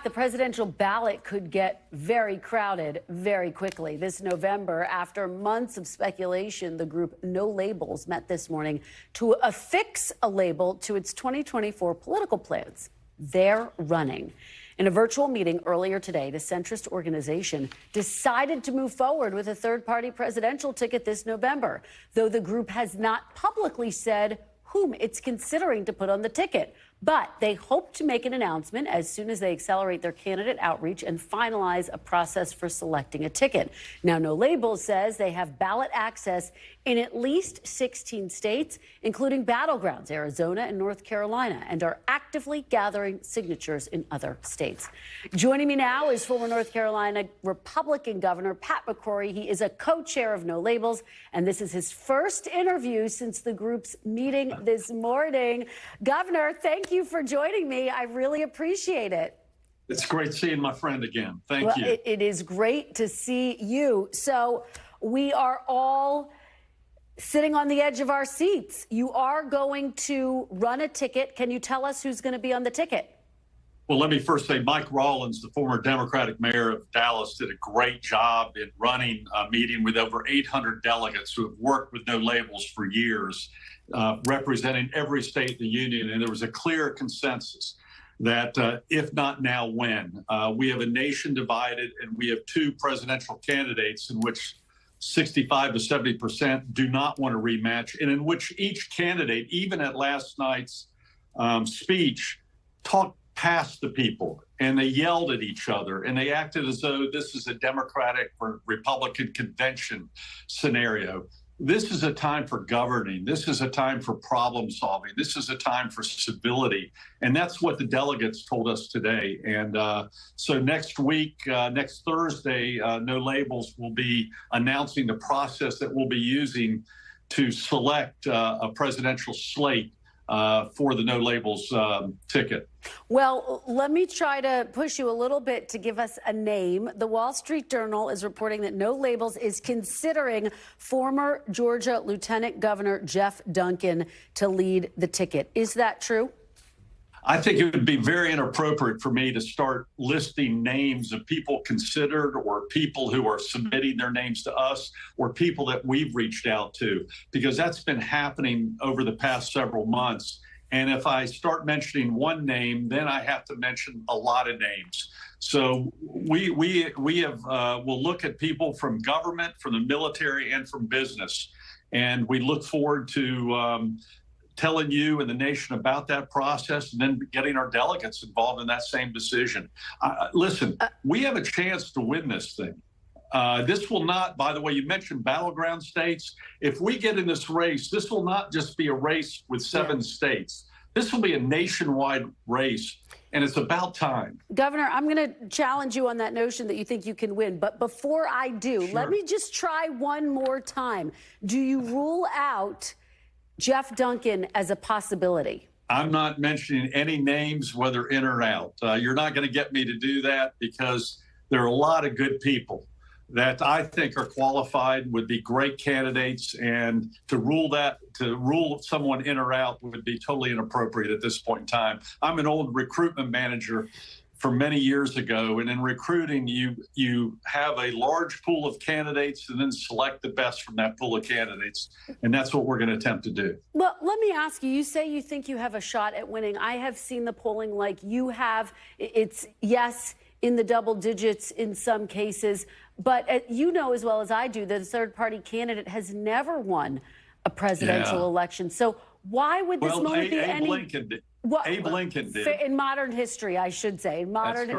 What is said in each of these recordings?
the presidential ballot could get very crowded very quickly. This November, after months of speculation, the group No Labels met this morning to affix a label to its 2024 political plans. They're running. In a virtual meeting earlier today, the centrist organization decided to move forward with a third-party presidential ticket this November, though the group has not publicly said whom it's considering to put on the ticket. But they hope to make an announcement as soon as they accelerate their candidate outreach and finalize a process for selecting a ticket. Now, No Labels says they have ballot access in at least 16 states, including battlegrounds, Arizona and North Carolina, and are actively gathering signatures in other states. Joining me now is former North Carolina Republican Governor Pat McCrory. He is a co-chair of No Labels, and this is his first interview since the group's meeting this morning. Governor, thank you for joining me. I really appreciate it. It's great seeing my friend again. Thank you. It is great to see you. So we are all sitting on the edge of our seats. You are going to run a ticket. Can you tell us who's going to be on the ticket? Well, let me first say Mike Rawlins, the former Democratic mayor of Dallas, did a great job in running a meeting with over 800 delegates who have worked with No Labels for years, representing every state in the union. And there was a clear consensus that if not now, when? We have a nation divided, and we have two presidential candidates in which 65 to 70% do not want to rematch, and in which each candidate, even at last night's speech, talked past the people, and they yelled at each other, and they acted as though this is a Democratic or Republican convention scenario. This is a time for governing. This is a time for problem solving. This is a time for civility. And that's what the delegates told us today. And so next week, next Thursday, No Labels will be announcing the process that we'll be using to select a presidential slate for the No Labels ticket. Well, let me try to push you a little bit to give us a name. The Wall Street Journal is reporting that No Labels is considering former Georgia Lieutenant Governor Jeff Duncan to lead the ticket. Is that true? I think it would be very inappropriate for me to start listing names of people considered, or people who are submitting their names to us, or people that we've reached out to, because that's been happening over the past several months. And if I start mentioning one name, then I have to mention a lot of names. So we'll look at people from government, from the military, and from business. And we look forward to telling you and the nation about that process, and then getting our delegates involved in that same decision. Listen, we have a chance to win this thing. This will not, by the way, you mentioned battleground states. If we get in this race, this will not just be a race with 7 states. This will be a nationwide race, and it's about time. Governor, I'm going to challenge you on that notion that you think you can win. But before I do, Let me just try one more time. Do you rule out Jeff Duncan as a possibility? I'm not mentioning any names, whether in or out. You're not going to get me to do that, because there are a lot of good people that I think are qualified, would be great candidates, and to rule someone in or out would be totally inappropriate at this point in time. I'm an old recruitment manager from many years ago, and in recruiting, you have a large pool of candidates and then select the best from that pool of candidates, and that's what we're going to attempt to do. Well, let me ask you, you say you think you have a shot at winning. I have seen the polling like you have. It's yes, in the double digits in some cases, but you know as well as I do that a third-party candidate has never won a presidential election. So why would this moment be any... Abe Lincoln did. In modern history, I should say, in modern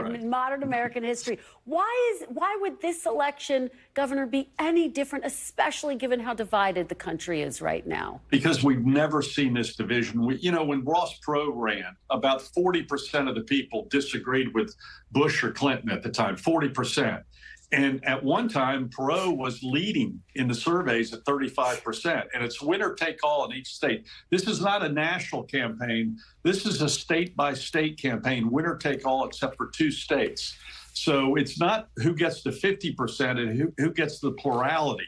American history. Why would this election, Governor, be any different, especially given how divided the country is right now? Because we've never seen this division. When Ross Perot ran, about 40% of the people disagreed with Bush or Clinton at the time, 40%. And at one time, Perot was leading in the surveys at 35%. And it's winner take all in each state. This is not a national campaign. This is a state-by-state campaign, winner take all, except for 2 states. So it's not who gets the 50% and who gets the plurality.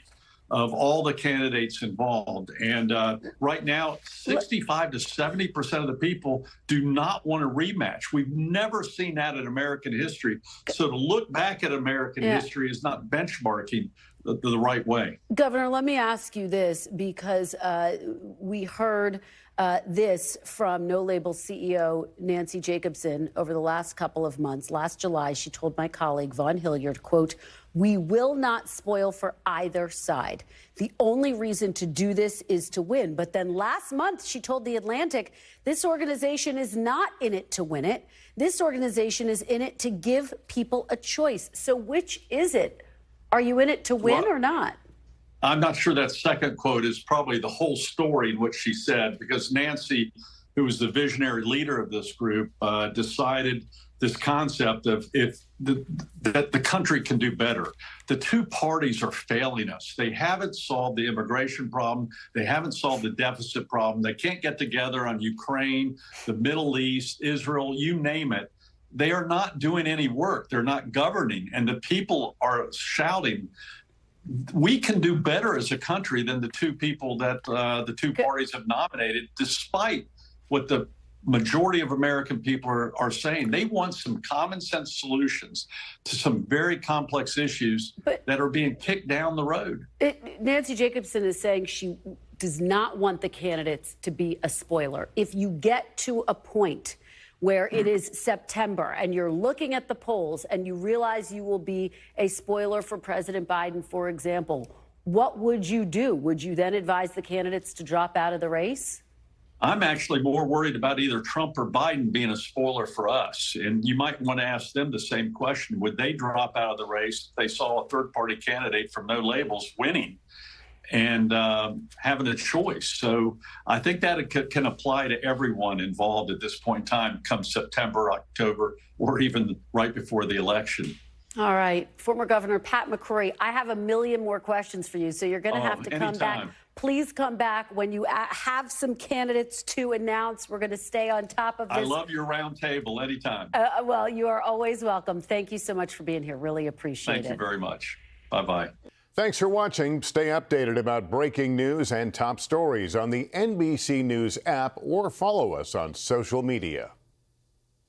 of all the candidates involved. And right now, 65 to 70% of the people do not want a rematch. We've never seen that in American history. So to look back at American history is not benchmarking the right way. Governor, let me ask you this, because we heard this from No Label CEO Nancy Jacobson over the last couple of months. Last July, she told my colleague Vaughn Hilliard, quote, "We will not spoil for either side. The only reason to do this is to win." But then last month, she told The Atlantic, this organization is not in it to win it. This organization is in it to give people a choice. So which is it? Are you in it to win or not? I'm not sure that second quote is probably the whole story in what she said, because Nancy, who was the visionary leader of this group, decided this concept of that the country can do better. The two parties are failing us. They haven't solved the immigration problem. They haven't solved the deficit problem. They can't get together on Ukraine, the Middle East, Israel, you name it. They are not doing any work. They're not governing. And the people are shouting, we can do better as a country than the two people that the two parties have nominated, despite what the majority of American people are saying. They want some common sense solutions to some very complex issues that are being kicked down the road. Nancy Jacobson is saying she does not want the candidates to be a spoiler. If you get to a point where it is September and you're looking at the polls and you realize you will be a spoiler for President Biden, for example, what would you do? Would you then advise the candidates to drop out of the race? I'm actually more worried about either Trump or Biden being a spoiler for us. And you might want to ask them the same question. Would they drop out of the race if they saw a third-party candidate from No Labels winning and having a choice? So I think that it can apply to everyone involved at this point in time, come September, October, or even right before the election. All right. Former Governor Pat McCrory, I have a million more questions for you, so you're going to have to come back. Please come back when you have some candidates to announce. We're going to stay on top of this. I love your round table anytime. Well, you are always welcome. Thank you so much for being here. Really appreciate it. Thank you very much. Bye-bye. Thanks for watching. Stay updated about breaking news and top stories on the NBC News app or follow us on social media.